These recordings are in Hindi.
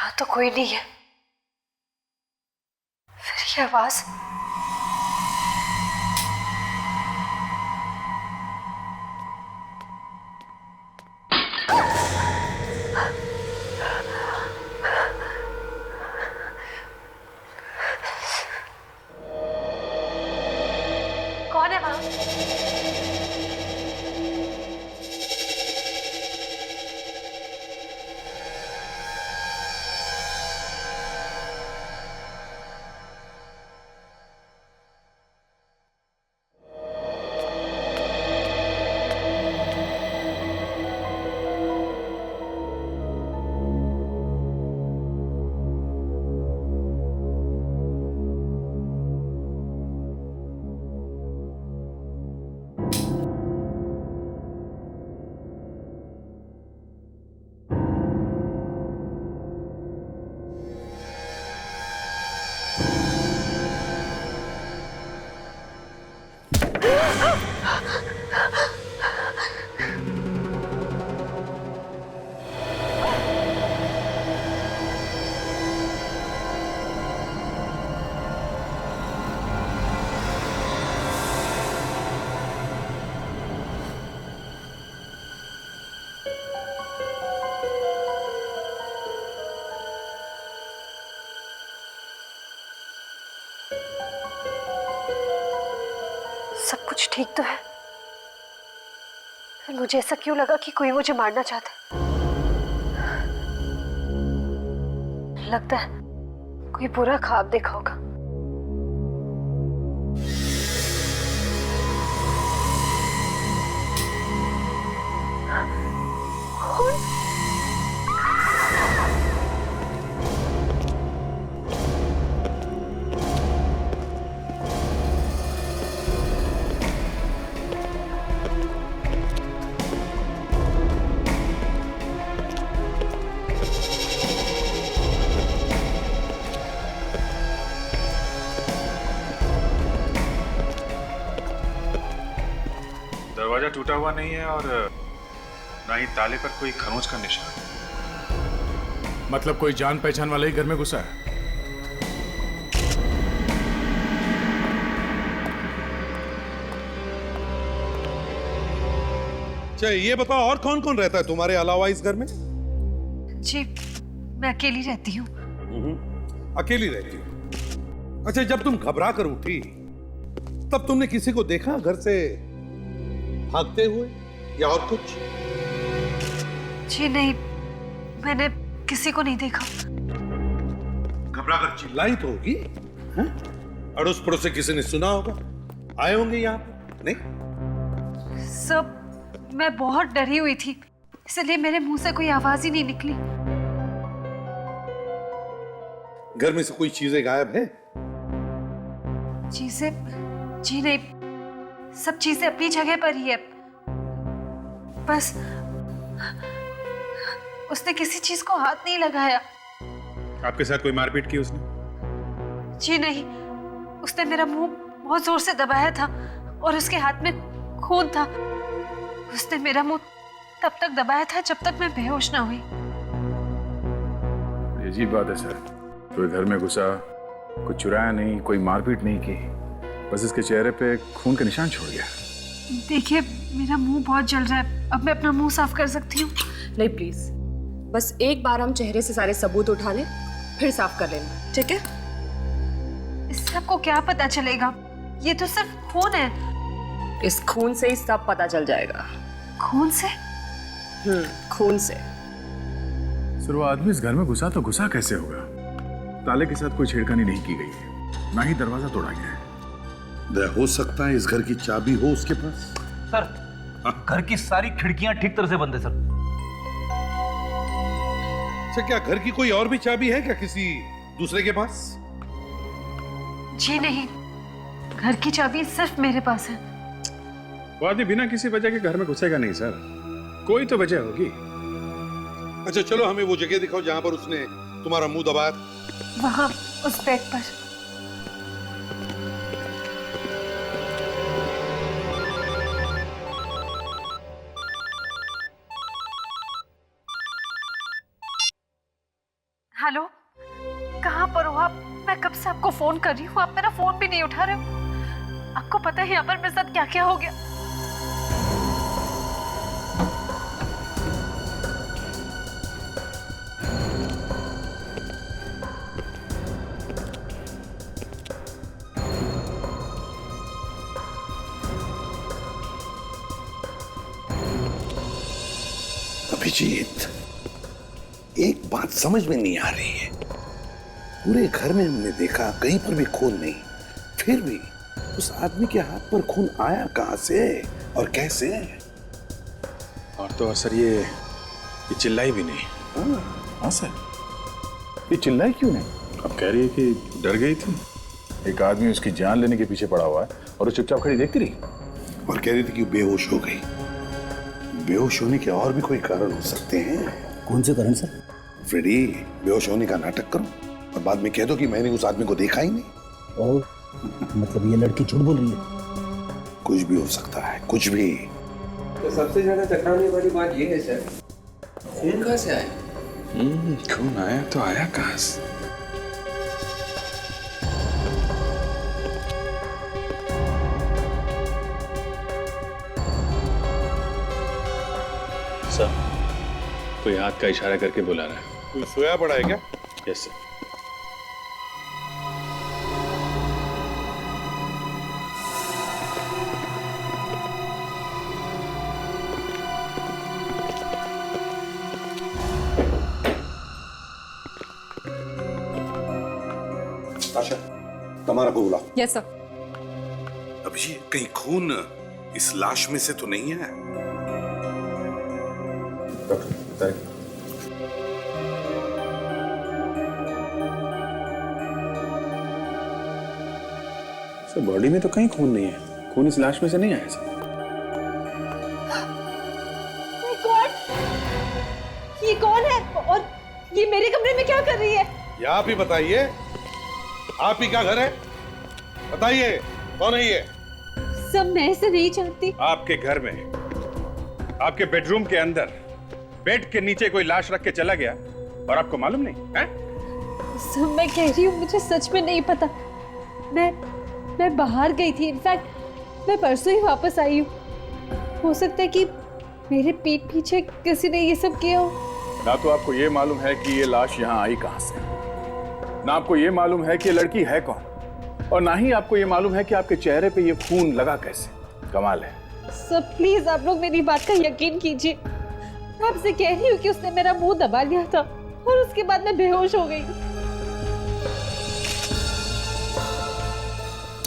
यहाँ तो कोई नहीं है। फिर ये आवाज। कौन है वहां? सब कुछ ठीक तो है, फिर मुझे ऐसा क्यों लगा कि कोई मुझे मारना चाहता है? लगता है कोई बुरा ख्वाब देखा होगा। दरवाजा टूटा हुआ नहीं है और ना ही ताले पर कोई खरोंच का निशान। मतलब कोई जान पहचान वाला ही घर में घुसा है। अच्छा ये बताओ और कौन कौन रहता है तुम्हारे अलावा इस घर में? जी मैं अकेली रहती हूँ। अकेली रहती हो? अच्छा जब तुम घबरा कर उठी तब तुमने किसी को देखा घर से भागते हुए या और कुछ? जी नहीं, मैंने किसी को नहीं देखा। घबरा कर चिल्लाई तो होगी? अड़ोस पड़ोस से किसी ने सुना होगा, आए होंगे यहाँ पर, नहीं? सब मैं बहुत डरी हुई थी, इसलिए मेरे मुंह से कोई आवाज ही नहीं निकली। घर में से कोई चीजें गायब है? चीजें? जी नहीं, सब चीजें अपनी जगह पर ही है। बस उसने किसी चीज को हाथ नहीं लगाया। आपके साथ कोई मारपीट की उसने? जी नहीं, उसने मेरा मुंह बहुत जोर से दबाया था और उसके हाथ में खून था। उसने मेरा मुंह तब तक दबाया था जब तक मैं बेहोश ना हुई। अजीब बात है सर, कोई घर में घुसा, कुछ चुराया नहीं, कोई मारपीट नहीं की, बस इसके चेहरे पे खून का निशान छोड़ गया। देखिए मेरा मुंह बहुत जल रहा है, अब मैं अपना मुंह साफ कर सकती हूँ? नहीं प्लीज, बस एक बार हम चेहरे से सारे सबूत उठा लें, फिर साफ कर लेना, ठीक है? इससे आपको क्या पता चलेगा? ये तो सिर्फ खून है। इस खून से ही सब पता चल जाएगा। खून से? खून से। सर वो आदमी इस घर में घुसा तो घुसा कैसे होगा? ताले के साथ कोई छेड़खानी नहीं की गई है, ना ही दरवाजा तोड़ा गया है। हो सकता है इस घर की चाबी हो उसके पास। सर घर की सारी खिड़कियां ठीक तरह से बंद है सर। अच्छा क्या घर की कोई और भी चाबी है क्या किसी दूसरे के पास? जी नहीं, घर की चाबी सिर्फ मेरे पास है। वो आदमी बिना किसी वजह के घर में घुसेगा नहीं सर, कोई तो वजह होगी। अच्छा चलो हमें वो जगह दिखाओ जहां पर उसने तुम्हारा मुंह दबाया था। वहां उस बेड पर। हेलो, कहाँ पर हो आप? मैं कब से आपको फोन कर रही हूँ, आप मेरा फोन भी नहीं उठा रहे हो। आपको पता है यहाँ पर मेरे साथ क्या क्या हो गया? अभिजीत, एक बात समझ में नहीं आ रही है। पूरे घर में हमने देखा, कहीं पर भी खून नहीं, फिर भी उस आदमी के हाथ पर खून आया कहां से और कैसे? और तो और सर ये चिल्लाई भी नहीं। हाँ सर, ये चिल्लाई क्यों नहीं? अब कह रही है कि डर गई थी। एक आदमी उसकी जान लेने के पीछे पड़ा हुआ है और वो चुपचाप खड़ी देखती रही। और कह रही थी कि बेहोश हो गई। बेहोश होने के और भी कोई कारण हो सकते हैं। कौन से कारण सर? फ्रेडी, बेहोश होने का नाटक करो और बाद में कह दो कि मैंने उस आदमी को देखा ही नहीं। और मतलब ये लड़की झूठ बोल रही है? कुछ भी हो सकता है, कुछ भी। तो सबसे ज्यादा चक्राने वाली बात ये है सर, खून कहाँ से आया? खून आया तो आया कहाँ से? सर, कोई हाथ का इशारा करके बुला रहा है। कोई सोया पड़ा है क्या? Yes sir. आशा, तुम्हारा को बुला। Yes sir. अभिजीत, कहीं खून इस लाश में से तो नहीं है? सर बॉडी में तो कहीं खून नहीं है, खून इस लाश में से नहीं आया सर। ये कौन है और ये मेरे कमरे में क्या कर रही है? ये आप ही बताइए, आप ही का घर है? बताइए कौन है ये? सब मैं इसे नहीं जानती। आपके घर में, आपके बेडरूम के अंदर, बेड के नीचे कोई लाश रख के चला गया और आपको मालूम नहीं है? सब मैं कह रही हूँ, मुझे सच में नहीं पता। मैं बाहर गई थी, इनफैक्ट मैं परसों ही वापस आई हूँ। हो सकता है कि मेरे पीठ पीछे किसी ने ये सब किया हो। ना तो आपको ये मालूम है कि ये लाश यहाँ आई कहाँ से, ना आपको ये मालूम है कि ये लड़की है कौन, और ना ही आपको ये मालूम है कि आपके चेहरे पे ये खून लगा कैसे। कमाल है। सब प्लीज आप लोग मेरी बात का यकीन कीजिए। मैं आपसे कह रही हूँ कि उसने मेरा मुंह दबा लिया था और उसके बाद मैं बेहोश हो गई।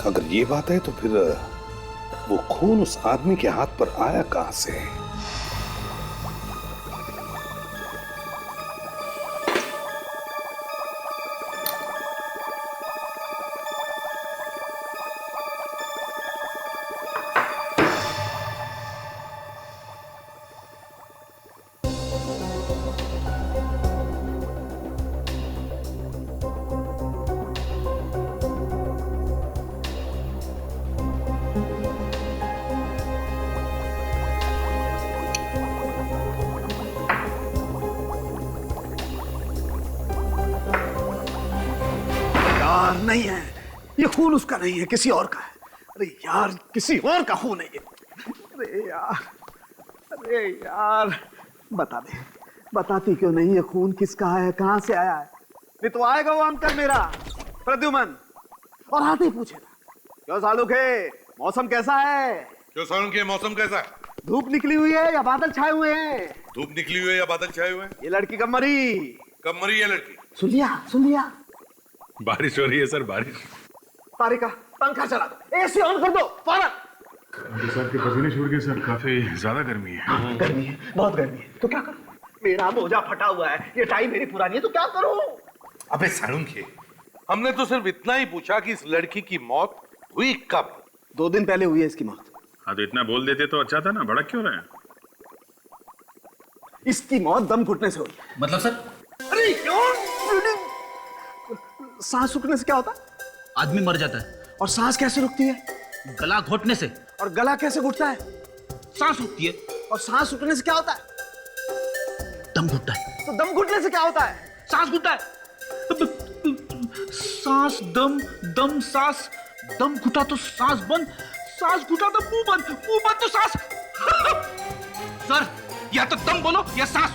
अगर ये बात है तो फिर वो खून उस आदमी के हाथ पर आया कहां से? नहीं है, ये खून उसका नहीं है, किसी और का है। अरे यार, किसी और का खून है ये। अरे यार बता दे, बताती क्यों नहीं? ये खून किसका है, कहां से आया है? नहीं तो आएगा वो अंकल मेरा प्रद्युमन और आते ही पूछेगा, क्यों सालुखे, मौसम कैसा है? क्यों सालुखे, मौसम कैसा है? धूप निकली हुई है या बादल छाए हुए हैं? धूप निकली हुई है या बादल छाए हुए हैं? ये लड़की कब मरी? कब मरी ये लड़की? सुन लिया। बारिश हो रही है सर, बारिश। तारिका, पंखा चला दो, एसी ऑन कर दो फौरन। सर के पसीने छूट गए सर, काफी ज्यादा गर्मी है। गर्मी है, बहुत गर्मी है। तो क्या करूं? मेरा मोजा फटा हुआ है, ये टाई मेरी पुरानी है, तो क्या करूं? अबे सालुखे, हमने तो सिर्फ इतना ही पूछा कि इस लड़की की मौत हुई कब? 2 दिन पहले हुई है इसकी मौत। हाँ तो इतना बोल देते तो अच्छा था ना, भड़क क्यों रहे हैं? इसकी मौत दम घुटने से हुई। मतलब सर? अरे क्यों? सांस रुकने से क्या होता है? आदमी मर जाता है। और सांस कैसे रुकती है? गला घोटने से। और गला कैसे घुटता है? सांस रुकती है। और सांस रुकने से क्या होता है? दम घुटता है। तो दम घुटने से क्या होता है? सांस घुटता है। सांस दम, दम सांस, दम घुटा तो सांस बंद, सांस घुटा तो मुंह बंद, मुंह बंद तो सांस। सर, या तो दम बोलो या सांस।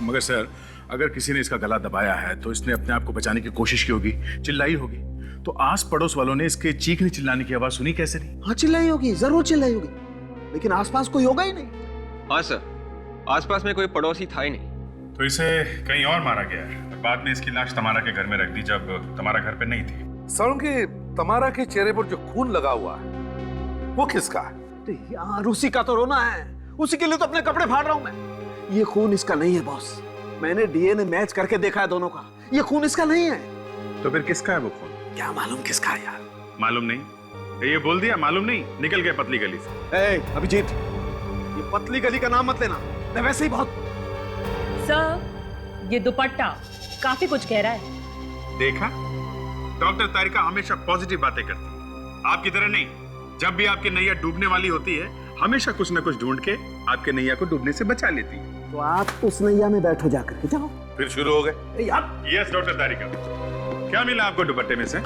मगर सर, अगर किसी ने इसका गला दबाया है तो इसने अपने आप को बचाने की कोशिश की होगी, चिल्लाई होगी। तो आस पड़ोस वालों ने इसके चीखने चिल्लाने की आवाज सुनी कैसे नहीं? हाँ चिल्लाई होगी, जरूर चिल्लाई होगी, लेकिन आसपास कोई होगा ही नहीं। हाँ सर, आसपास में कोई पड़ोसी था ही नहीं। तो इसे कहीं और मारा गया है और बाद में इसकी लाश तमारा के घर में रख दी जब तमारा घर पे नहीं थी। सालुंखे, तमारा के चेहरे पर जो खून लगा हुआ है वो किसका है? यार उसी का तो रोना है, उसी के लिए तो अपने कपड़े फाड़ रहा हूं मैं। ये खून इसका नहीं है बॉस, मैंने डीएनए मैच करके देखा है दोनों का, ये खून इसका नहीं है। तो फिर किसका है वो खून? क्या मालूम किसका है यार? मालूम नहीं? ये बोल दिया मालूम नहीं, निकल गए पतली गली से। अभिजीत, ये पतली गली का नाम मत लेना, मैं वैसे ही बहुत। सर, ये दुपट्टा काफी कुछ कह रहा है। देखा, डॉक्टर तारिका हमेशा पॉजिटिव बातें करती है, आपकी तरह नहीं। जब भी आपकी नैया डूबने वाली होती है, हमेशा कुछ न कुछ ढूंढ के आपके नैया को डूबने से बचा लेती है। तो आप उस नैया में बैठो जाकर के, जाओ। फिर शुरू हो गए यार। यस डॉक्टर तारिका, क्या मिला आपको दुपट्टे में से?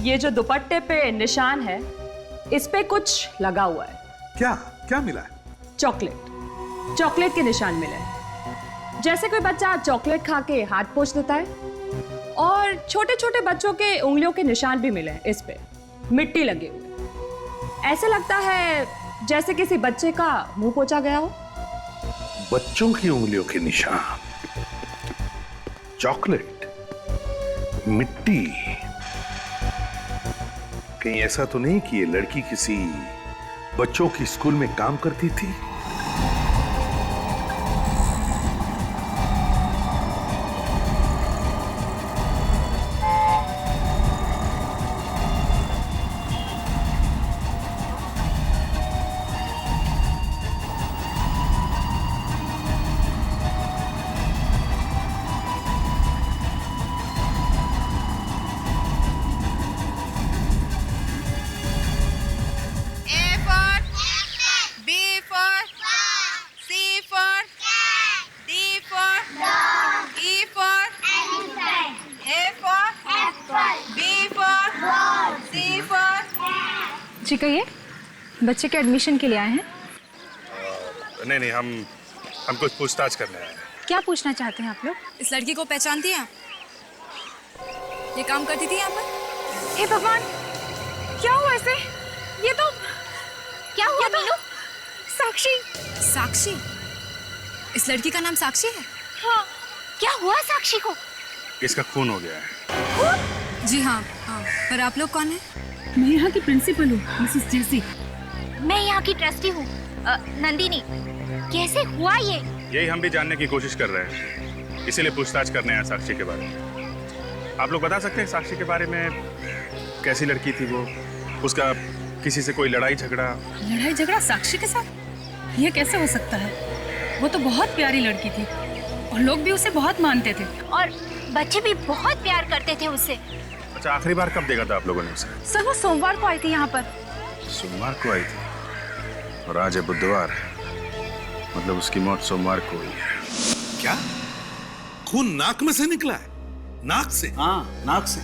ये जो दुपट्टे पे निशान है, इस पे कुछ लगा हुआ है। क्या क्या मिला है? चॉकलेट, चॉकलेट के निशान मिले हैं। जैसे कोई बच्चा चॉकलेट खा के हाथ पोंछ देता है, और छोटे छोटे बच्चों के उंगलियों के निशान भी मिले हैं इस पे, मिट्टी लगे हुए। ऐसे लगता है जैसे किसी बच्चे का मुंह पोंछा गया हो। बच्चों की उंगलियों के निशान, चॉकलेट, मिट्टी। कहीं ऐसा तो नहीं कि ये लड़की किसी बच्चों की स्कूल में काम करती थी? जी कहिए, बच्चे के एडमिशन के लिए आए हैं? नहीं, हम कुछ पूछताछ करने आए हैं। क्या पूछना चाहते हैं आप लोग? इस लड़की को पहचानती हैं आप? ये काम करती थी यहाँ पर? हे भगवान, क्या हुआ इसे? ये तो क्या हुआ मीनू? साक्षी। साक्षी? इस लड़की का नाम साक्षी है? हाँ, क्या हुआ साक्षी को? इसका खून हो गया है। जी हाँ, पर आप लोग कौन हैं? मैं यहाँ की प्रिंसिपल हूँ, मिसेस जेसी। मैं यहाँ की ट्रस्टी हूँ, नंदिनी। कैसे हुआ ये? यही हम भी जानने की कोशिश कर रहे हैं, इसीलिए पूछताछ करने आए साक्षी के बारे में। आप लोग बता सकते हैं साक्षी के बारे में? कैसी लड़की थी वो? उसका किसी से कोई लड़ाई झगड़ा? लड़ाई झगड़ा साक्षी के साथ? ये कैसे हो सकता है? वो तो बहुत प्यारी लड़की थी और लोग भी उसे बहुत मानते थे, और बच्चे भी बहुत प्यार करते थे उससे। अच्छा, आखिरी बार कब देखा था आप लोगों ने उसे? सर वो सोमवार को आई थी यहाँ पर। सोमवार को आई थी और आज है बुधवार, मतलब उसकी मौत सोमवार को हुई है। क्या खून नाक में से निकला है? नाक से? हाँ, नाक से।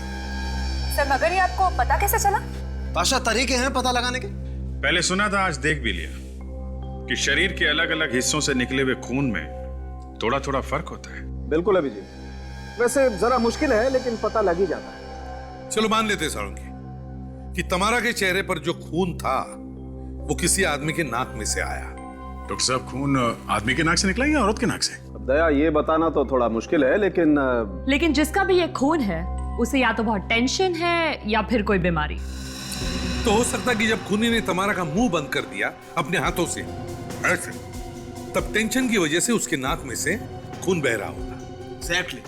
सर मगर ये आपको पता कैसे चला? ताशा, तरीके हैं पता लगाने के। पहले सुना था, आज देख भी लिया कि शरीर के अलग अलग हिस्सों से निकले हुए खून में थोड़ा थोड़ा फर्क होता है। बिल्कुल अभिजीत, वैसे जरा मुश्किल है लेकिन पता लग ही जाता है। चलो मान लेते सालुंखे कि तमारा के चेहरे पर जो खून था वो किसी आदमी के नाक में से आया। डॉक्टर साहब, खून आदमी के नाक से निकला या औरत के नाक से? अब दया, ये बताना तो थोड़ा मुश्किल है, लेकिन जिसका भी ये खून है, उसे या तो बहुत टेंशन है या फिर कोई बीमारी। तो हो सकता है कि जब खूनी ने तमारा का मुंह बंद कर दिया अपने हाथों से ऐसे, तब टेंशन की वजह से उसके नाक में से खून बह रहा होगा। एग्जैक्टली।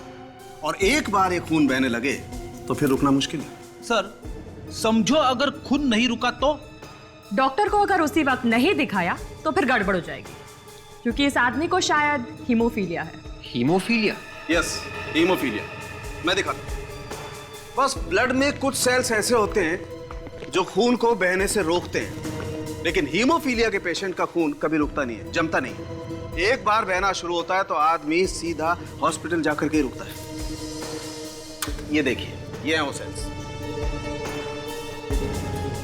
और एक बार ये खून बहने लगे तो फिर रुकना मुश्किल है। सर, समझो अगर खून नहीं रुका तो? डॉक्टर को अगर उसी वक्त नहीं दिखाया तो फिर गड़बड़ हो जाएगी, क्योंकि इस आदमी को शायद हीमोफीलिया है। हीमोफीलिया? Yes, haemophilia. मैं दिखाता हूं। बस ब्लड में कुछ सेल्स ऐसे होते हैं जो खून को बहने से रोकते हैं, लेकिन हीमोफीलिया के पेशेंट का खून कभी रुकता नहीं है, जमता नहीं है। एक बार बहना शुरू होता है तो आदमी सीधा हॉस्पिटल जाकर के ही रुकता है। ये देखिए, ये है वो सेल्स।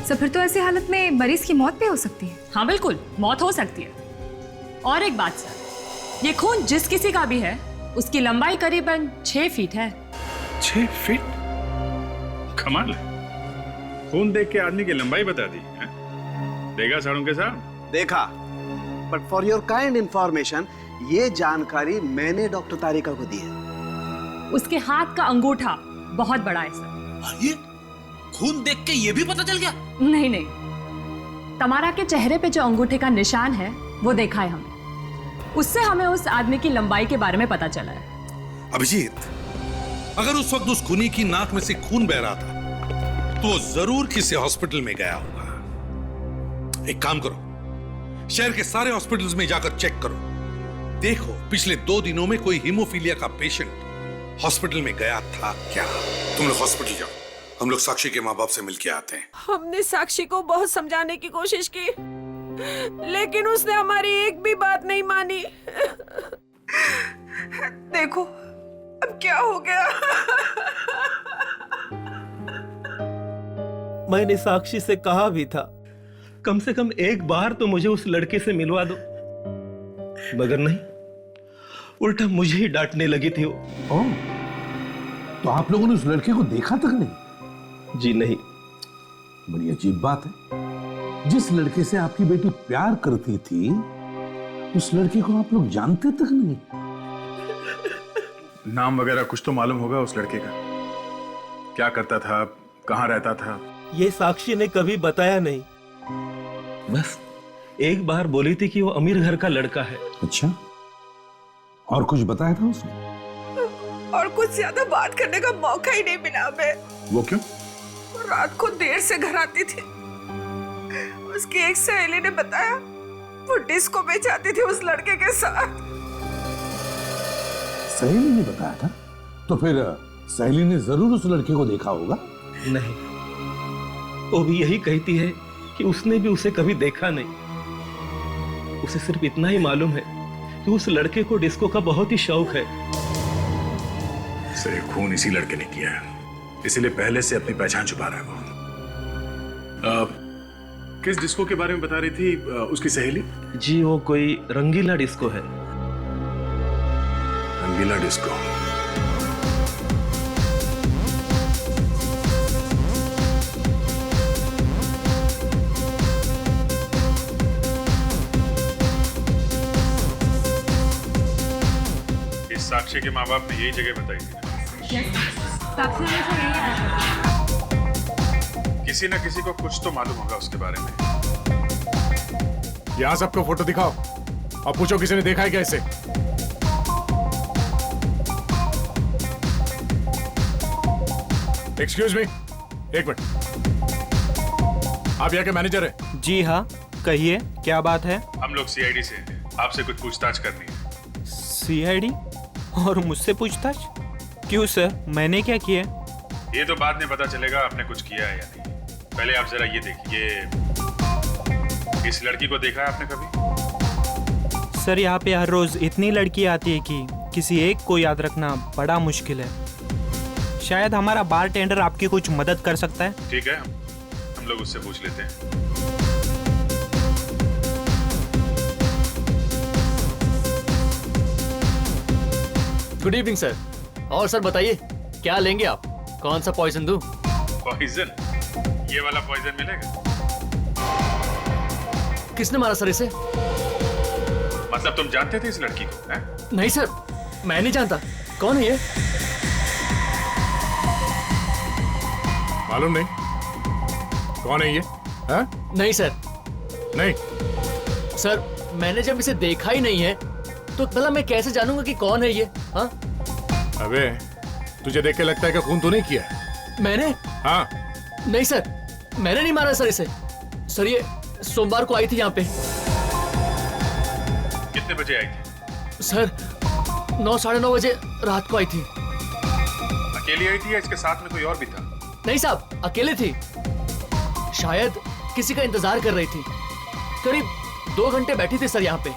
सर फिर तो ऐसी हालत में मरीज की मौत भी हो सकती है। हाँ बिल्कुल, मौत हो सकती है। और एक बात सर, ये खून जिस किसी का भी है, उसकी लंबाई करीबन 6 फीट है। 6 फीट? कमाल है, खून देख के आदमी की लंबाई बता दी है? देखा साड़ों के साथ? देखा, but for your kind information, ये जानकारी मैंने डॉक्टर तारिका को दी है। उसके हाथ का अंगूठा बहुत बड़ा है सर। ये खून देख के ये भी पता चल गया? नहीं नहीं, तमारा के चेहरे पे जो अंगूठे का निशान है वो देखा है हमने, उससे हमें उस आदमी की लंबाई के बारे में पता चला है। अभिजीत, अगर उस वक्त उस खूनी की नाक में से खून बह रहा था तो वो जरूर किसी हॉस्पिटल में गया होगा। एक काम करो, शहर के सारे हॉस्पिटल्स में जाकर चेक करो, देखो पिछले 2 दिनों में कोई हीमोफीलिया का पेशेंट हॉस्पिटल में गया था क्या। तुम लोग हॉस्पिटल जाओ, हम लोग साक्षी के माँ बाप से मिलके आते हैं। हमने साक्षी को बहुत समझाने की कोशिश की, लेकिन उसने हमारी एक भी बात नहीं मानी। देखो अब क्या हो गया। मैंने साक्षी से कहा भी था, कम से कम एक बार तो मुझे उस लड़के से मिलवा दो, मगर नहीं, उल्टा मुझे ही डांटने लगी थी वो। ओह, तो आप लोगों ने उस लड़के को देखा तक नहीं? जी नहीं। बड़ी अजीब बात है, जिस लड़के से आपकी बेटी प्यार करती थी उस लड़के को आप लोग जानते तक नहीं। नाम वगैरह कुछ तो मालूम होगा उस लड़के का? क्या करता था, कहाँ रहता था? ये साक्षी ने कभी बताया नहीं, बस एक बार बोली थी कि वो अमीर घर का लड़का है। अच्छा, और कुछ बताया था उसने? और कुछ ज्यादा बात करने का मौका ही नहीं मिला हमें। वो क्यों? रात को देर से घर आती थी, उसकी एक सहेली ने बताया वो डिस्को में जाती थी उस लड़के के साथ। सहेली ने बताया था? तो फिर सहेली ने जरूर उस लड़के को देखा होगा। नहीं, वो भी यही कहती है कि उसने भी उसे कभी देखा नहीं। उसे सिर्फ इतना ही मालूम है कि उस लड़के को डिस्को का बहुत ही शौक है। सर, खून इसी लड़के ने किया है, इसीलिए पहले से अपनी पहचान छुपा रहा है वो। किस डिस्को के बारे में बता रही थी उसकी सहेली? जी वो कोई रंगीला डिस्को है। रंगीला डिस्को? इस साक्षी के माँ बाप ने यही जगह बताई थी। किसी न किसी को कुछ तो मालूम होगा उसके बारे में। यहाँ सबको फोटो दिखाओ और पूछो किसी ने देखा है क्या इसे। एक्सक्यूज मी, एक मिनट। आप यहाँ के मैनेजर हैं? जी हाँ, कहिए क्या बात है। हम लोग सीआईडी से हैं, आपसे कुछ पूछताछ करनी है। सीआईडी? और मुझसे पूछताछ? क्यों सर, मैंने क्या किया? ये तो बाद में पता चलेगा आपने कुछ किया है या नहीं। पहले आप जरा ये देखिए, इस लड़की को देखा है आपने कभी? सर यहाँ पे हर रोज इतनी लड़की आती है कि किसी एक को याद रखना बड़ा मुश्किल है। शायद हमारा बारटेंडर आपकी कुछ मदद कर सकता है। ठीक है, हम लोग उससे पूछ लेते हैं। Good evening sir. और सर बताइए, क्या लेंगे आप? कौन सा पॉइजन दूं? पॉइजन? ये वाला पॉइजन मिलेगा? किसने मारा सर इसे? मतलब तुम जानते थे इस लड़की को? है? नहीं सर, मैं नहीं जानता। कौन है ये? मालूम नहीं कौन है ये? है? नहीं सर। नहीं सर, मैंने जब इसे देखा ही नहीं है तो भला मैं कैसे जानूंगा कि कौन है ये? हाँ? अबे, तुझे देख के लगता है कि खून तूने किया है? मैंने? हाँ। नहीं सर, मैंने नहीं मारा सर इसे। सर ये सोमवार को आई थी यहाँ पे। कितने बजे आई थी? सर 9 साढ़े 9 बजे रात को आई थी। अकेली आई थी या इसके साथ में कोई और भी था? नहीं साहब, अकेले थी। शायद किसी का इंतजार कर रही थी। करीब 2 घंटे बैठी थी सर यहाँ पे।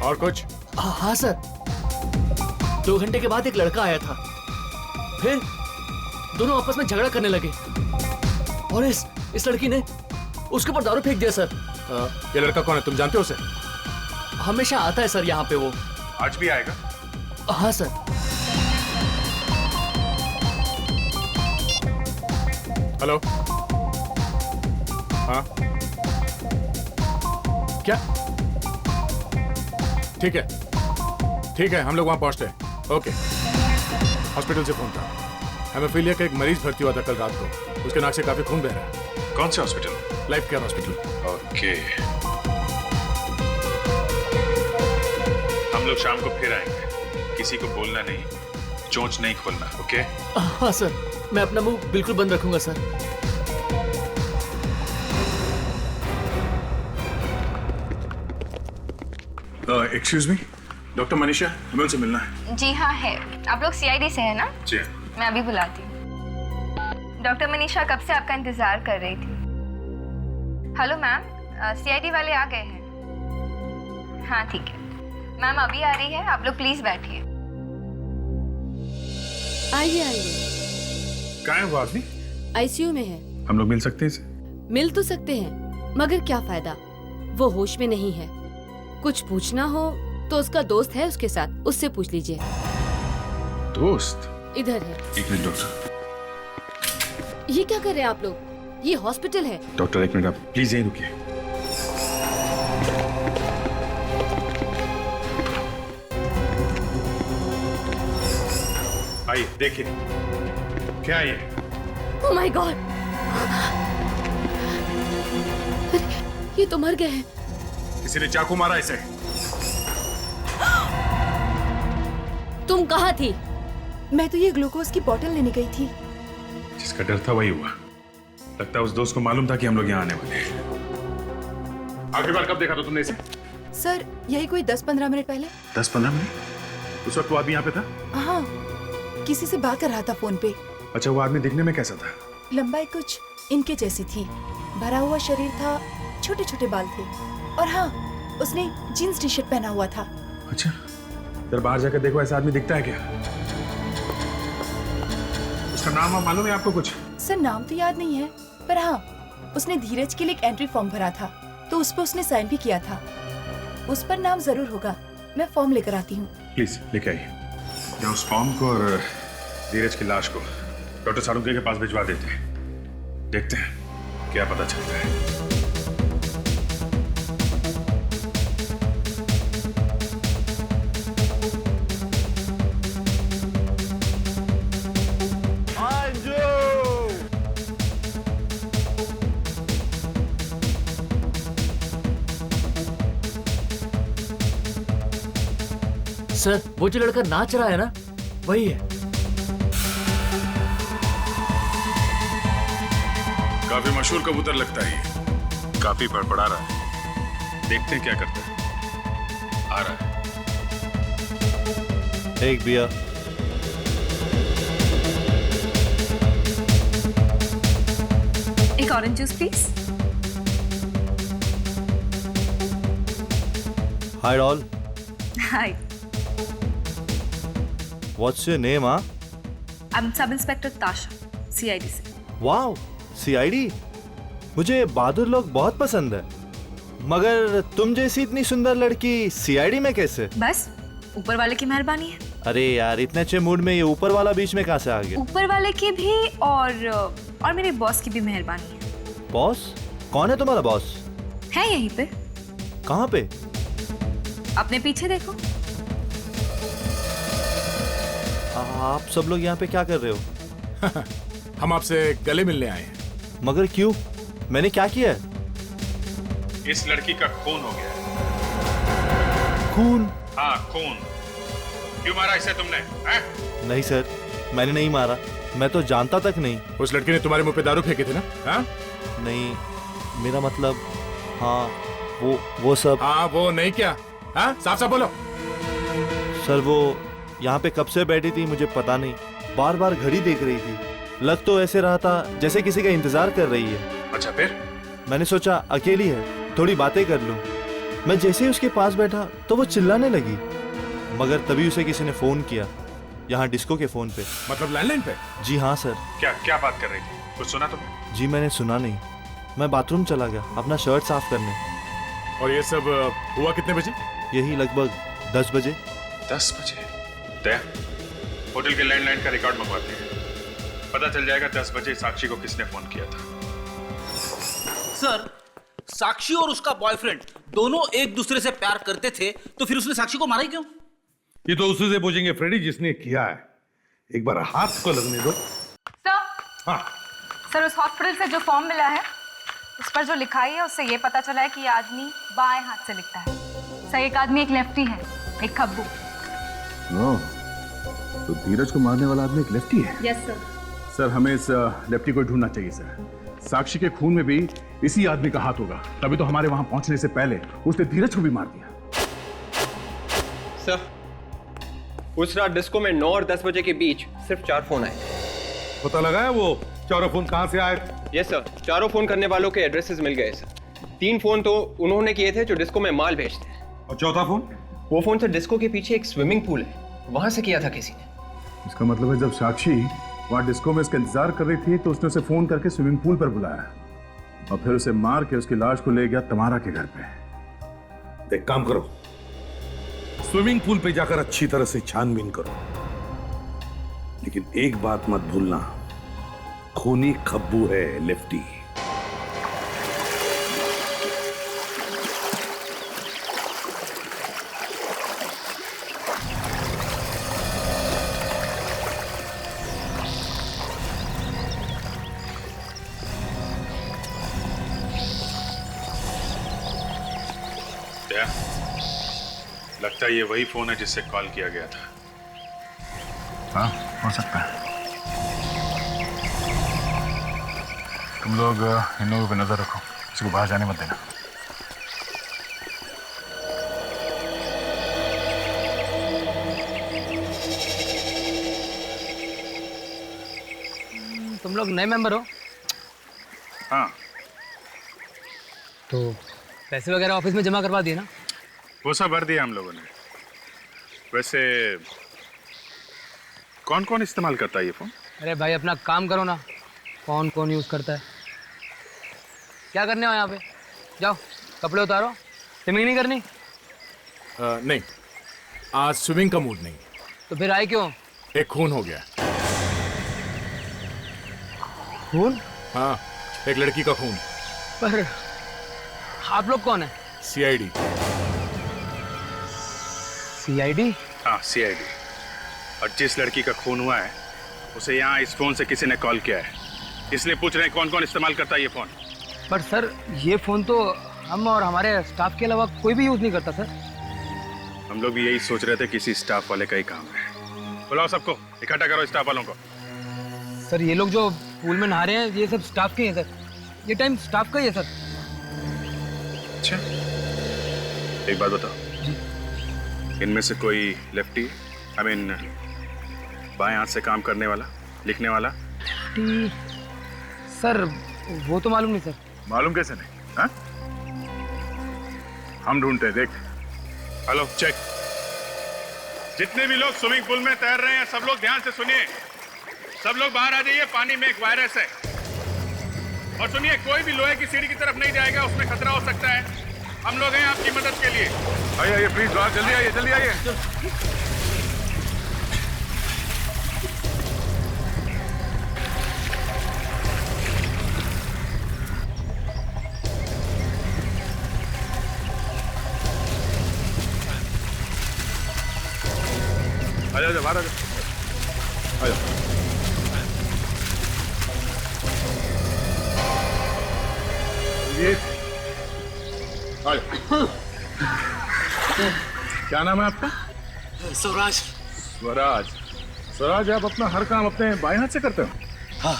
और कुछ? हाँ सर, 2 घंटे के बाद एक लड़का आया था। फिर दोनों आपस में झगड़ा करने लगे और इस लड़की ने उसके ऊपर दारू फेंक दिया सर। ये लड़का कौन है, तुम जानते हो उसे? हमेशा आता है सर यहाँ पे वो। आज भी आएगा? हाँ सर। हेलो। हाँ क्या? ठीक है, हम लोग वहां पहुंचते हैं। ओके। हॉस्पिटल से फोन था, हेमोफीलिया का एक मरीज भर्ती हुआ था कल रात को, उसके नाक से काफी खून बह रहा है। कौन से hospital? Life care hospital. Okay, हम लोग शाम को फिर आएंगे, किसी को बोलना नहीं, चोंच नहीं खोलना। ओके? हाँ सर, मैं अपना मुंह बिल्कुल बंद रखूंगा sir. Excuse me, doctor Manisha, हमें उनसे मिलना है। जी हाँ है। आप लोग सीआईडी से है ना? जी। मैं अभी बुलाती हूँ। डॉक्टर मनीषा कब से आपका इंतजार कर रही थी। हेलो मैम, सीआईडी वाले आ गए हैं। हाँ ठीक है मैम, अभी आ रही है, आप लोग प्लीज बैठिए। आइए। कहाँ है वो आदमी? आईसीयू में है। हम लोग मिल सकते हैं इसे? मिल तो सकते हैं, मगर क्या फायदा, वो होश में नहीं है। कुछ पूछना हो तो उसका दोस्त है उसके साथ, उससे पूछ लीजिए। दोस्त? इधर है। एक मिनट डॉक्टर। ये क्या कर रहे हैं आप लोग, ये हॉस्पिटल है। डॉक्टर एक मिनट, आप प्लीज यहीं रुकिए। आइए देखिए, क्या है ये? ओह माय गॉड, ये तो मर गए हैं। किसी ने चाकू मारा इसे। तुम कहाँ थी? मैं तो ये ग्लूकोज की बोतल लेने गई थी। जिसका डर था वही हुआ। लगता है उस दोस्त को मालूम था कि हम लोग यहाँ आने वाले हैं। आखिरी बार कब देखा था तुमने इसे? सर यही कोई 10-15 मिनट पहले। 10-15 मिनट? उस वक्त वो आदमी यहाँ पे था? हाँ, किसी से बात कर रहा था फोन पे। अच्छा, वो आदमी दिखने में कैसा था? लंबाई कुछ इनके जैसी थी, भरा हुआ शरीर था, छोटे छोटे बाल थे, और हाँ, उसने जीन्स टी शर्ट पहना हुआ था। अच्छा, जरा बाहर जाकर देखो ऐसा आदमी दिखता है क्या? उसका नाम मालूम है आपको कुछ? सर नाम तो याद नहीं है, पर हाँ, उसने धीरज के लिए एक एंट्री फॉर्म भरा था, तो उस पर उसने साइन भी किया था। उस पर नाम जरूर होगा, मैं फॉर्म लेकर आती हूँ। प्लीज लेके आइए। या उस फॉर्म को और धीरज की लाश को डॉक्टर सालुंके के पास भिजवा देते हैं, देखते हैं क्या पता चलता है। सर, वो जो लड़का नाच रहा है ना, वही है। काफी मशहूर कबूतर लगता है ये, काफी बड़बड़ा रहा है। देखते हैं क्या करता है। आ रहा है। एक बियर। एक orange juice please. Hi doll. Hi. What's your name, huh? I'm sub inspector ताशा, सीआईडी से। Wow, CID. मुझे बहादुर लोग बहुत पसंद है, मगर तुम जैसी इतनी सुंदर लड़की सीआईडी में कैसे? बस ऊपर वाले की मेहरबानी है। अरे यार, इतने अच्छे मूड में ये ऊपर वाला बीच में कहाँ से आ गया? ऊपर वाले की भी और मेरे बॉस की भी मेहरबानी है। बॉस? कौन है तुम्हारा बॉस? है यहीं पे। कहाँ पे? अपने पीछे देखो। आप सब लोग यहाँ पे क्या कर रहे हो? हम आपसे गले मिलने आए हैं। मगर क्यों? मैंने क्या किया है? इस लड़की का खून हो गया है। खून? हाँ खून। क्यों मारा इसे तुमने? नहीं सर, मैंने नहीं मारा, मैं तो जानता तक नहीं। उस लड़की ने तुम्हारे मुंह पे दारू फेंकी थी ना? हाँ? नहीं, मेरा मतलब, हाँ वो सब। हाँ वो नहीं क्या? हाँ साफ साफ बोलो। सर वो यहाँ पे कब से बैठी थी मुझे पता नहीं, बार बार घड़ी देख रही थी, लग तो ऐसे रहा था जैसे किसी का इंतजार कर रही है। अच्छा फिर? मैंने सोचा अकेली है, थोड़ी बातें कर लूं। मैं जैसे ही उसके पास बैठा तो वो चिल्लाने लगी, मगर तभी उसे किसी ने फोन किया। यहाँ डिस्को के फोन पे। मतलब लैंडलाइन पे? जी हाँ सर। क्या क्या बात कर रही थी? कुछ सुना तुमने? जी मैंने सुना नहीं, मैं बाथरूम चला गया अपना शर्ट साफ करने। और ये सब हुआ कितने बजे? यही लगभग 10 बजे। 10 बजे? दया, होटल के लैंडलाइन का रिकॉर्ड मंगवाते हैं, पता चल जाएगा 10 बजे साक्षी को किसने फोन किया था। सर, साक्षी और उसका बॉयफ्रेंड दोनों एक दूसरे से प्यार करते थे, तो फिर उसने साक्षी को मारा ही क्यों? ये तो उसी से पूछेंगे फ्रेडी जिसने किया है। एक बार हाथ को लगने दो। सर, हाँ सर उस हॉस्पिटल से जो फॉर्म मिला है उस पर जो लिखाई है उससे ये पता चला है कि ये आदमी बाएं हाथ से लिखता है। सर एक आदमी एक लेफ्टी है, एक खब्बू। तो धीरज को मारने वाला आदमी एक लेफ्टी है? Yes sir. सर हमें इस लेफ्टी को ढूंढना चाहिए सर। साक्षी के खून में भी इसी आदमी का हाथ होगा, तभी तो हमारे वहां पहुंचने से पहले उसने धीरज को भी मार दिया। सर, उस रात डिस्को में 9 और 10 बजे के बीच सिर्फ 4 फोन आए। पता लगा है वो चारों फोन कहां से आए? यस सर, चारों फोन करने वालों के एड्रेसेस मिल गए सर। 3 फोन तो उन्होंने किए थे जो डिस्को में माल भेजते हैं। और चौथा फोन? वो फोन सर डिस्को के पीछे एक स्विमिंग पूल है, वहां से किया था किसी ने। इसका मतलब है जब साक्षी वहां डिस्को में इसका इंतजार कर रही थी तो उसने उसे फोन करके स्विमिंग पूल पर बुलाया और फिर उसे मार के उसकी लाश को ले गया तमारा के घर पे। एक काम करो, स्विमिंग पूल पे जाकर अच्छी तरह से छानबीन करो, लेकिन एक बात मत भूलना, खूनी खब्बू है लेफ्टी। क्या लगता है ये वही फोन है जिससे कॉल किया गया था? हाँ हो सकता है। तुम लोग इन लोगों पे नजर रखो, किसी को बाहर जाने मत देना। तुम लोग नए मेंबर हो? हाँ। तो पैसे वगैरह ऑफिस में जमा करवा दिए ना? वो सब भर दिया हम लोगों ने। वैसे कौन कौन इस्तेमाल करता है ये फोन? अरे भाई अपना काम करो ना, कौन कौन यूज़ करता है? क्या करने हो यहाँ पे? जाओ कपड़े उतारो, स्विमिंग नहीं करनी? नहीं, आज स्विमिंग का मूड नहीं। तो फिर आए क्यों? एक खून हो गया। खून? हाँ, एक लड़की का खून। पर आप लोग कौन है? सीआईडी। सीआईडी? हाँ सीआईडी। और जिस लड़की का खून हुआ है उसे यहाँ इस फोन से किसी ने कॉल किया है, इसलिए पूछ रहे हैं कौन कौन इस्तेमाल करता है ये फोन। पर सर ये फोन तो हम और हमारे स्टाफ के अलावा कोई भी यूज नहीं करता सर। हम लोग भी यही सोच रहे थे किसी स्टाफ वाले का ही काम है। बुलाओ सबको, इकट्ठा करो स्टाफ वालों को। सर ये लोग जो पूल में नहा रहे हैं ये सब स्टाफ के हैं सर, ये टाइम स्टाफ का ही है सर। अच्छा एक बात बताओ, इनमें से कोई लेफ्टी, आई मीन बाएं हाथ से काम करने वाला, लिखने वाला? सर वो तो मालूम नहीं सर। मालूम कैसे नहीं? हाँ? हम ढूंढते हैं, देख। Hello check. जितने भी लोग स्विमिंग पूल में तैर रहे हैं सब लोग ध्यान से सुनिए, सब लोग बाहर आ जाइए, पानी में एक वायरस है। और सुनिए, कोई भी लोहे की सीढ़ी की तरफ नहीं जाएगा, उसमें खतरा हो सकता है। हम लोग हैं आपकी मदद के लिए। आइए प्लीज बाहर, जल्दी आइए, जल्दी आइए। आजा बाहर आजा, आजा। ये क्या नाम है आपका? स्वराज। स्वराज। स्वराज, आप अपना हर काम अपने बाएं हाथ से करते हो? हाँ।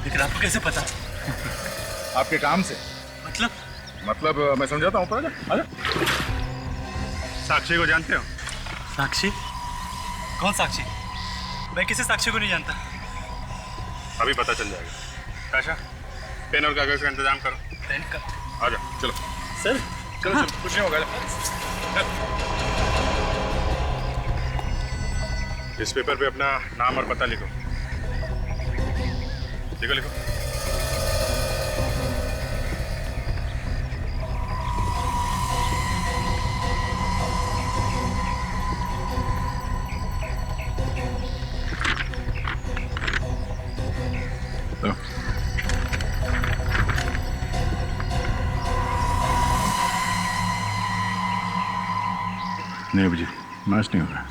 लेकिन आपको कैसे पता? आपके काम से। मतलब मैं समझाता हूँ, आजा आजा। साक्षी को जानते हो? साक्षी? कौन साक्षी? मैं किसी साक्षी को नहीं जानता। अभी पता चल जाएगा। काशा, पेन और कागज का इंतजाम करो। पेन का? आ जाओ, चलो। सर चलो चलो, कुछ नहीं होगा। इस पेपर पे अपना नाम और पता लिखो। लिखो लिखो। नहीं अभिजीत, मैच नहीं हो रहा।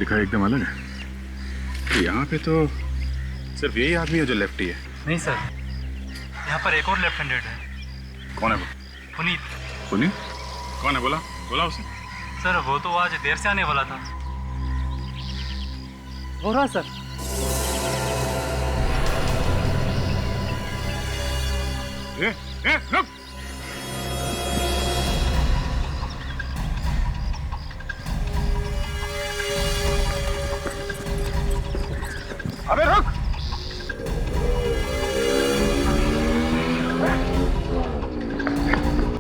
लिखा एकदम अलग है। यहाँ पे तो सिर्फ यही आदमी है जो लेफ्टी है। नहीं सर, यहाँ पर एक और लेफ्ट हैंडेड है। कौन है वो? पुनीत। पुनीत? कौन है? बोला बोला उसे। सर वो तो आज देर से आने वाला था। हो रहा सर। रुक। अबे रुक।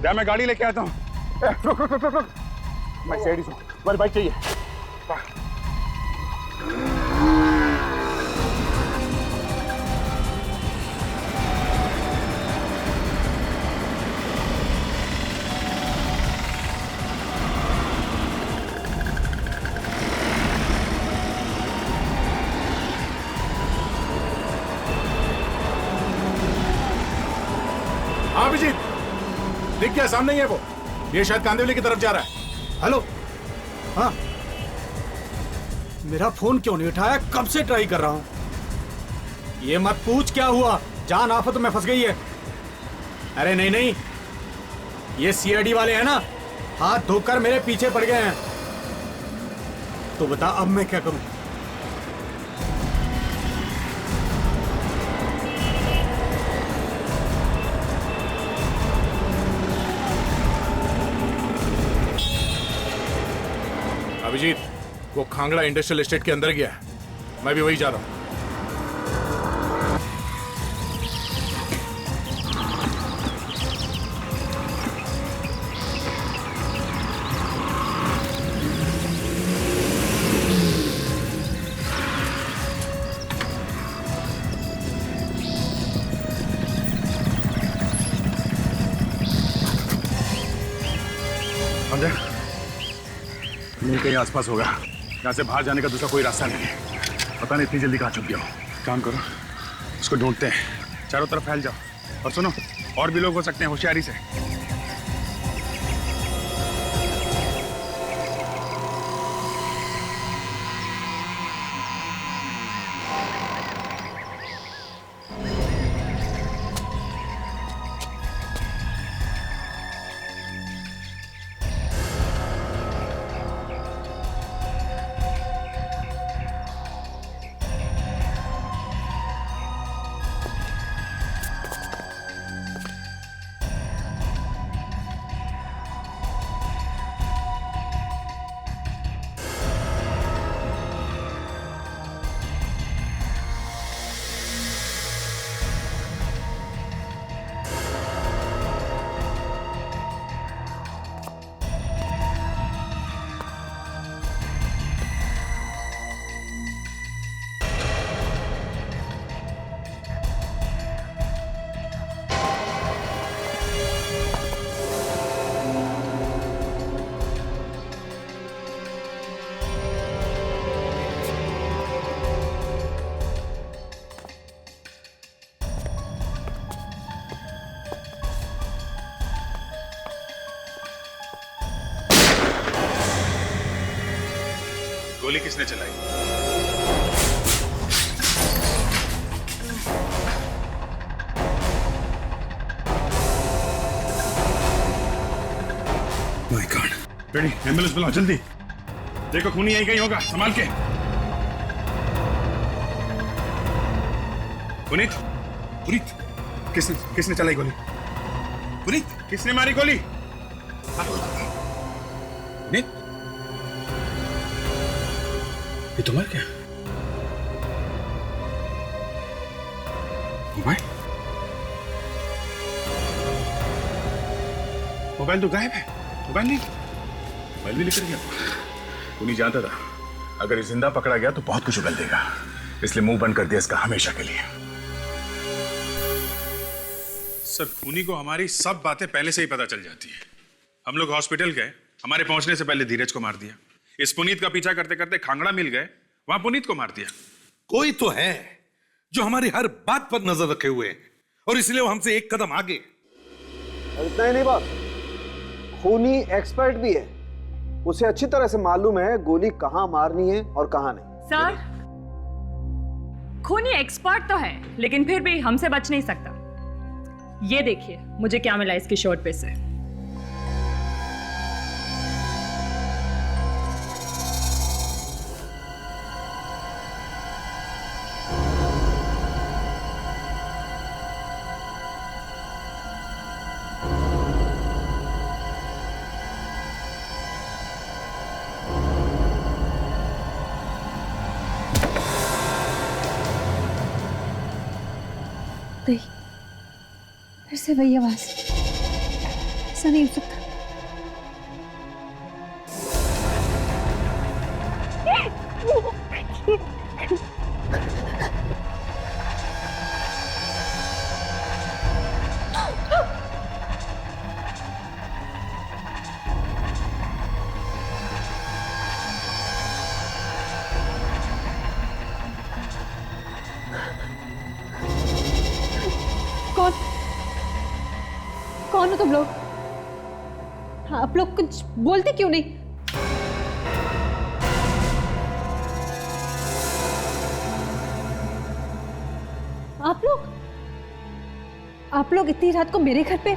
क्या मैं गाड़ी लेके आता हूँ? रुक रुक रुक रुक। मैं साइड हूँ, तुम्हारी बाइक चाहिए। हाँ अभिजीत, दिख गया सामने ही है वो। ये शायद कांदिवली की तरफ जा रहा है। हेलो। हाँ, मेरा फोन क्यों नहीं उठाया? कब से ट्राई कर रहा हूं। ये मत पूछ क्या हुआ, जान आफत में फंस गई है। अरे नहीं नहीं, ये सीआईडी वाले हैं ना, हाथ धोकर मेरे पीछे पड़ गए हैं। तो बता अब मैं क्या करूं? अभिजीत, वो खांगड़ा इंडस्ट्रियल एस्टेट के अंदर गया है। मैं भी वही जा रहा हूँ। कहीं आसपास होगा। यहाँ से बाहर जाने का दूसरा कोई रास्ता नहीं है। पता नहीं इतनी जल्दी कहाँ छुप गया हो। काम करो, उसको ढूंढते हैं। चारों तरफ फैल जाओ। और सुनो, और भी लोग हो सकते हैं, होशियारी से। गोली किसने चलाई? My God. बेटी, एम्बुलेंस बुलाओ जल्दी। देखो खूनी यहीं कहीं होगा, संभाल के। पुनीत, पुनीत, किसने चलाई गोली? पुनीत, किसने मारी गोली? पुनीत, ये तो मर गया। मोबाइल मोबाइल तो गायब है। मोबाइल नहीं, मोबाइल भी लेकर गया। खूनी जानता था अगर ये जिंदा पकड़ा गया तो बहुत कुछ उगल देगा, इसलिए मुंह बंद कर दिया इसका हमेशा के लिए। सर, खूनी को हमारी सब बातें पहले से ही पता चल जाती है। हम लोग हॉस्पिटल गए, हमारे पहुंचने से पहले धीरज को मार दिया। इस पुनीत का पीछा करते करते खांगड़ा मिल गए, वहां पुनीत को मार दिया। कोई तो है जो हमारी हर बात पर नजर रखे हुए है और इसलिए वो हमसे एक कदम आगे। और इतना ही नहीं बॉस, खूनी एक्सपर्ट भी है। उसे अच्छी तरह से मालूम है गोली कहां मारनी है और कहां नहीं। सर, खूनी एक्सपर्ट तो है, लेकिन फिर भी हमसे बच नहीं सकता। ये देखिए मुझे क्या मिला इसकी शर्ट पे से। नहीं, फिर से वही आवाज। ऐसा नहीं हो सकता। कौन हो तुम लोग? हाँ, आप लोग कुछ बोलते क्यों नहीं? आप लोग इतनी रात को मेरे घर पे,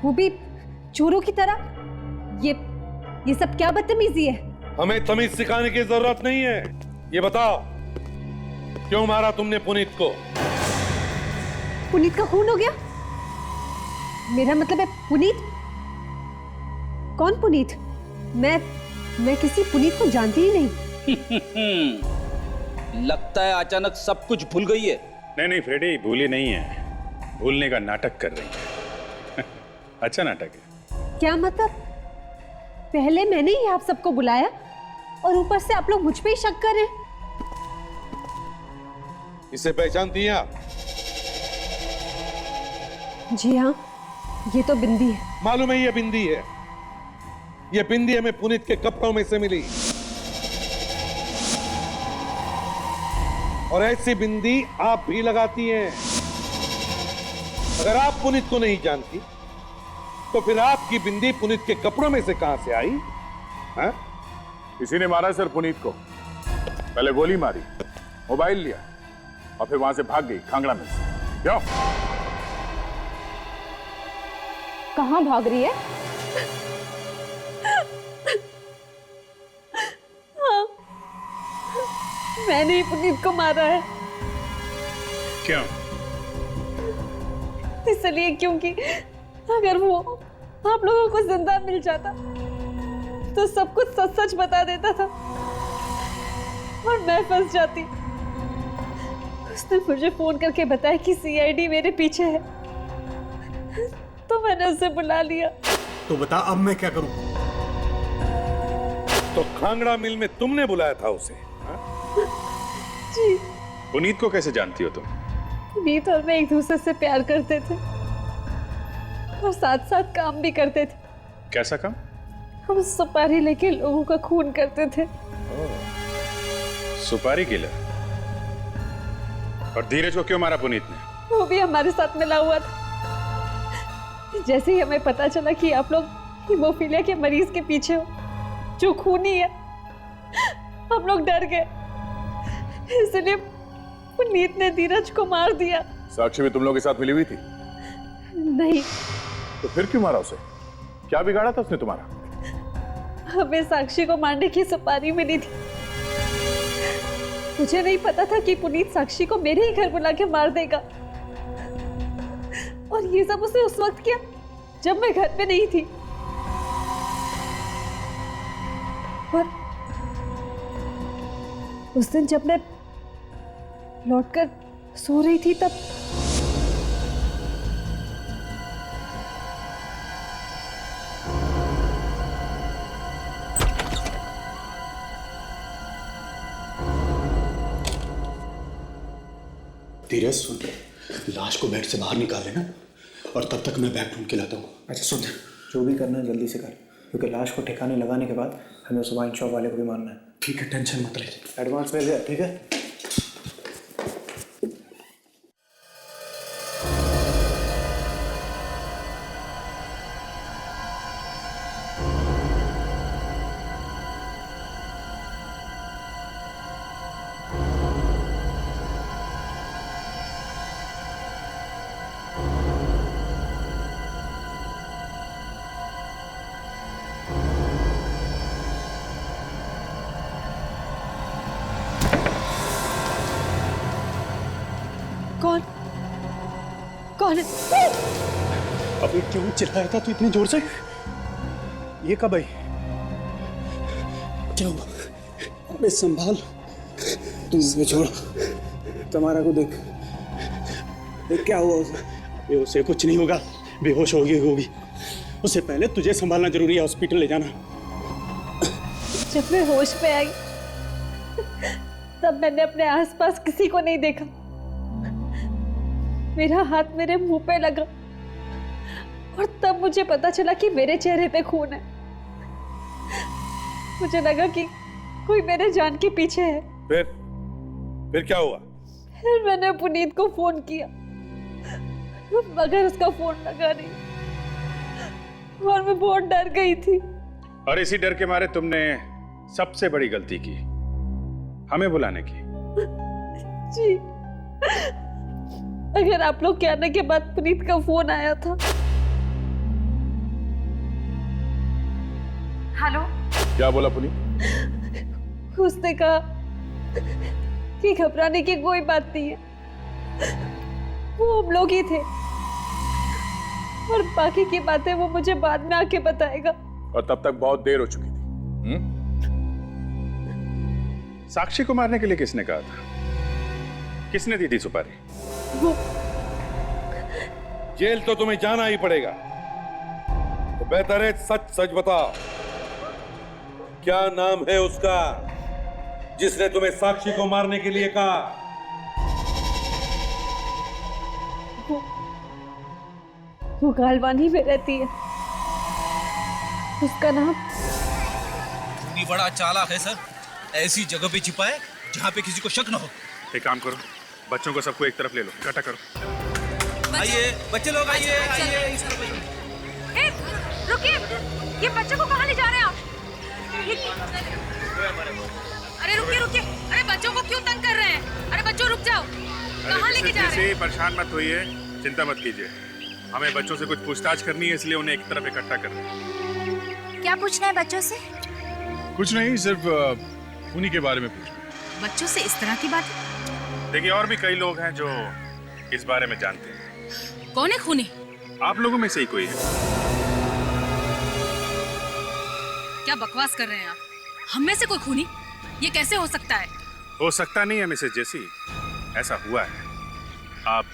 वो भी चोरों की तरह? ये सब क्या बदतमीजी है? हमें तमीज सिखाने की जरूरत नहीं है। ये बताओ क्यों मारा तुमने पुनीत को? पुनीत का खून हो गया? मेरा मतलब है पुनीत? कौन पुनीत? मैं किसी पुनीत को जानती ही नहीं। लगता है अचानक सब कुछ भूल गई है। नहीं फ्रेडी, भूली नहीं है, भूलने का नाटक कर रही है। अच्छा नाटक है। क्या मतलब? पहले मैंने ही आप सबको बुलाया और ऊपर से आप लोग मुझ पे ही शक कर रहे हैं। इसे पहचानती हैं आप? जी हाँ, ये तो बिंदी है। मालूम है ये बिंदी है। ये बिंदी हमें पुनीत के कपड़ों में से मिली और ऐसी बिंदी आप भी लगाती हैं। अगर आप पुनीत को नहीं जानती तो फिर आपकी बिंदी पुनीत के कपड़ों में से कहां से आई? हाँ? किसी ने मारा सर पुनीत को। पहले गोली मारी, मोबाइल लिया और फिर वहां से भाग गई खांगड़ा में से। क्यों? कहां भाग रही है? हाँ, मैंने ही पुनीत को मारा है। क्यों? इसलिए क्योंकि अगर वो आप लोगों को जिंदा मिल जाता तो सब कुछ सच सच बता देता था और मैं फंस जाती। उसने मुझे फोन करके बताया कि सीआईडी मेरे पीछे है, तो मैंने उसे बुला लिया। तो बता अब मैं क्या करूं? तो खांगड़ा मिल में तुमने बुलाया था उसे? हाँ? जी। पुनीत को कैसे जानती हो तुम? पुनीत और मैं एक दूसरे से प्यार करते थे और साथ साथ काम भी करते थे। कैसा काम? हम सुपारी लेके लोगों का खून करते थे। सुपारी किलर। और धीरज को क्यों मारा पुनीत ने? वो भी हमारे साथ मिला हुआ था। जैसे ही हमें पता चला कि आप लोग हीमोफीलिया के मरीज के पीछे हो जो खूनी है, हम लोग डर गए, इसलिए पुनीत ने धीरज को मार दिया। साक्षी भी तुम लोगों के साथ मिली हुई थी? नहीं। तो फिर क्यों मारा उसे? क्या बिगाड़ा था उसने तुम्हारा? हमें साक्षी को मारने की सुपारी मिली थी। मुझे नहीं पता था कि पुनीत साक्षी को मेरे ही घर बुला के मार देगा। और ये सब उसने उस वक्त किया जब मैं घर पे नहीं थी। और उस दिन जब मैं लौटकर सो रही थी तब धीरज सुन, लाश को बेड से बाहर निकाल लेना और तब तक मैं बैग ढूंढ के लाता हूँ। अच्छा सुन, जो भी करना है जल्दी से कर, क्योंकि लाश को ठिकाने लगाने के बाद हमें उस वाइन शॉप वाले को भी मारना है। ठीक है, टेंशन मत ले। एडवांस में ले, ठीक है? कौन है? अबे क्यों चिल्लाया था तू इतनी जोर से? ये कब आई? क्या हुआ? अबे संभाल, तू इसे छोड़। तुम्हारा को देख, देख क्या हुआ उसे? उसे कुछ नहीं होगा, बेहोश हो गई होगी। उससे पहले तुझे संभालना जरूरी है, हॉस्पिटल ले जाना। जब मैं होश में आई तब मैंने अपने आसपास किसी को नहीं देखा। मेरा हाथ मेरे मुंह पे लगा और तब मुझे पता चला कि मेरे चेहरे पे खून है। मुझे लगा कि कोई मेरे जान के पीछे है। फिर क्या हुआ? फिर मैंने पुनीत को फोन किया मगर उसका फोन लगा नहीं और मैं बहुत डर गई थी। और इसी डर के मारे तुमने सबसे बड़ी गलती की, हमें बुलाने की। जी, अगर आप लोग के आने के बाद पुनीत का फोन आया था। हेलो, क्या बोला पुनीत? उसने कहा कि घबराने की कोई बात नहीं है, वो हम लोग ही थे और बाकी की बातें वो मुझे बाद में आके बताएगा। और तब तक बहुत देर हो चुकी थी। साक्षी को मारने के लिए किसने कहा था? किसने दी थी सुपारी? वो जेल तो तुम्हें जाना ही पड़ेगा, तो बेहतर है सच सच बताओ, क्या नाम है उसका जिसने तुम्हें साक्षी को मारने के लिए कहा? वो गालवानी में रहती है, उसका नाम। खूनी बड़ा चालाक है सर, ऐसी जगह पे छिपा है जहाँ पे किसी को शक न हो। एक काम करो, बच्चों को सबको एक तरफ ले लो, इकट्ठा करो। आइए बच्चे लोग, आइए आइए। रुकिए, ये बच्चों को कहाँ ले जा रहे हैं आप? अरे रुकिए रुकिए, अरे बच्चों को क्यों तंग कर रहे हैं? अरे बच्चों रुक जाओ, कहाँ लेके जा रहे हैं? परेशान मत होइए, चिंता मत कीजिए, हमें बच्चों से कुछ पूछताछ करनी है, इसलिए उन्हें एक तरफ इकट्ठा कर रहे हैं। क्या पूछना है बच्चों से? कुछ नहीं, सिर्फ उन्हीं के बारे में पूछना। बच्चों से इस तरह की बात? देखिए, और भी कई लोग हैं जो इस बारे में जानते हैं। कौन है खूनी? आप लोगों में से ही कोई है। क्या बकवास कर रहे हैं आप? हम में से कोई खूनी? ये कैसे हो सकता है? हो सकता नहीं है मिसेस जेसी, ऐसा हुआ है। आप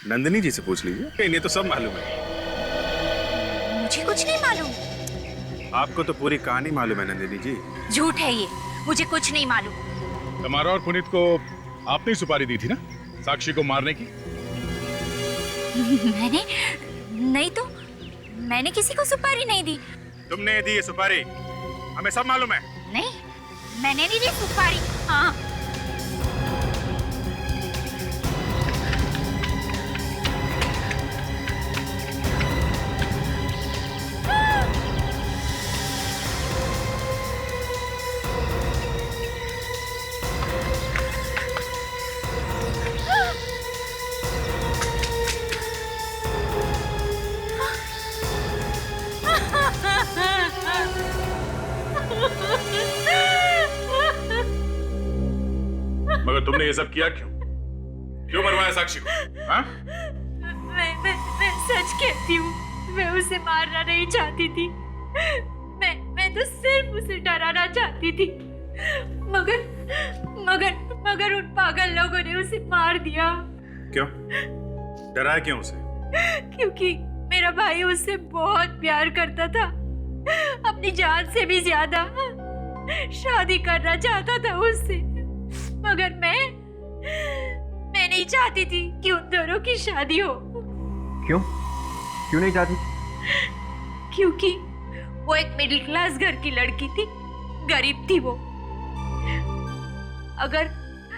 नंदिनी जी से पूछ लीजिए, इन्हें तो सब मालूम है। मुझे कुछ नहीं मालूम। आपको तो पूरी कहानी मालूम है नंदिनी जी। झूठ है ये, मुझे कुछ नहीं मालूम। तुम्हारा और पुनीत को आपने ही सुपारी दी थी ना साक्षी को मारने की? मैंने नहीं तो, मैंने किसी को सुपारी नहीं दी। तुमने दी ये सुपारी, हमें सब मालूम है। नहीं, मैंने नहीं दी सुपारी। हाँ, मगर तुमने ये सब किया क्यों? क्यों मरवाया साक्षी को? हाँ? मैं सच कहती हूँ, मैं उसे मारना नहीं चाहती थी। मैं तो सिर्फ उसे डराना चाहती थी, मगर उन पागल लोगों ने उसे मार दिया। क्यों? डराया क्यों उसे? क्योंकि मेरा भाई उससे बहुत प्यार करता था, अपनी जान से भी ज्यादा। शादी करना चाहता था उससे, मगर मैं नहीं चाहती थी कि उन दोनों की शादी हो। क्यों नहीं चाहती? क्योंकि वो एक मिडिल क्लास घर की लड़की थी, गरीब थी वो।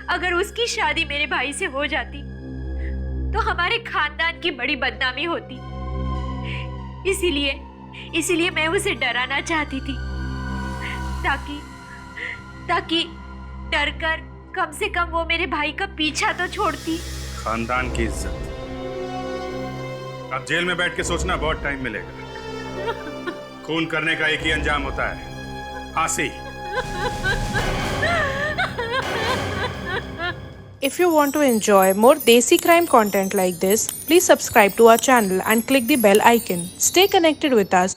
अगर उसकी शादी मेरे भाई से हो जाती तो हमारे खानदान की बड़ी बदनामी होती। इसीलिए मैं उसे डराना चाहती थी, ताकि डरकर कम से कम वो मेरे भाई का पीछा तो छोड़ती। खानदान की इज्जत। अब जेल में बैठ के सोचना बहुत टाइम मिलेगा। खून करने का एक ही अंजाम होता है, फांसी। If you want to enjoy more Desi crime content like this, please subscribe to our channel and click the bell icon. Stay connected with us.